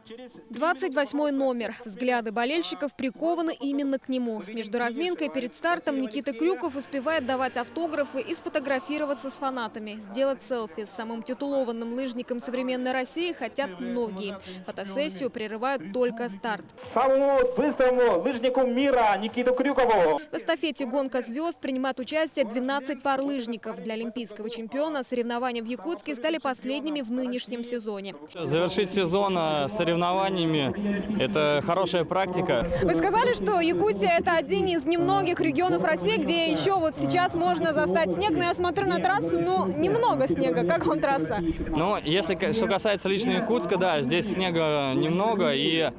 28-й номер. Взгляды болельщиков прикованы именно к нему. Между разминкой перед стартом Никита Крюков успевает давать автографы и сфотографироваться с фанатами. Сделать селфи с самым титулованным лыжником современной России хотят многие. Фотосессию прерывают только старт. Самому быстрому лыжнику мира Никиту Крюкову. В эстафете «Гонка звезд» принимают участие 12 пар лыжников. Для олимпийского чемпиона соревнования в Якутске стали последними в нынешнем сезоне. Завершить сезон соревнованиями – это хорошая практика. Вы сказали, что Якутия – это один из немногих регионов России, где еще вот сейчас можно застать снег. Но я смотрю на трассу, немного снега. Как вам трасса? Если что касается лично Якутска, да, здесь снега немного. И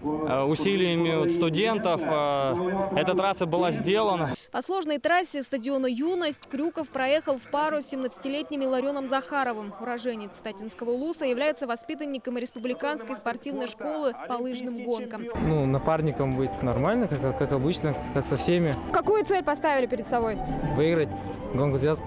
усилиями студентов эта трасса была сделана. По сложной трассе стадиона «Юность» Крюков проехал в пару с 17-летним Илларионом Захаровым. Уроженец Статинского Улуса является воспитанником республиканской спортивной школы по лыжным гонкам. Напарником быть нормально, как обычно, как со всеми. Какую цель поставили перед собой? Выиграть гонку звезд.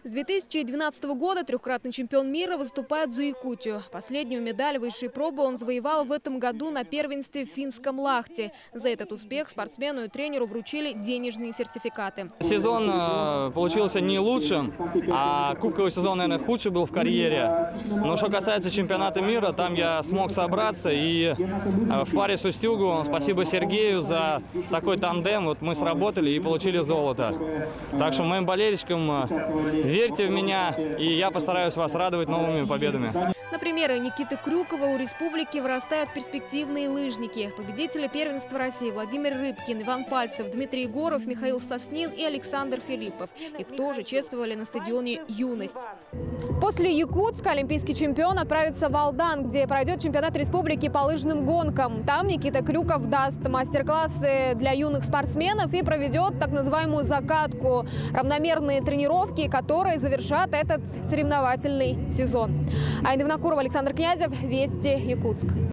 С 2012 года трехкратный чемпион мира выступает за Якутию. Последнюю медаль высшей пробы он завоевал в этом году на первенстве в финском Лахте. За этот успех спортсмену и тренеру вручили денежные сертификаты. Сезон получился не лучшим, а кубковый сезон, наверное, худший был в карьере. Но что касается чемпионата мира, там я смог собраться. И в паре с Устюгу, спасибо Сергею за такой тандем. Вот мы сработали и получили золото. Так что моим болельщикам верьте в меня, и я постараюсь вас радовать новыми победами. На примеры Никиты Крюкова у республики вырастают перспективные лыжники. Победители первенства России Владимир Рыбкин, Иван Пальцев, Дмитрий Егоров, Михаил Соснин и Александр Филиппов. Их тоже чествовали на стадионе «Юность». После Якутска олимпийский чемпион отправится в Алдан, где пройдет чемпионат республики по лыжным гонкам. Там Никита Крюков даст мастер-классы для юных спортсменов и проведет так называемую закатку – равномерные тренировки, которые завершат этот соревновательный сезон. Айна Винокурова, Александр Князев, Вести, Якутск.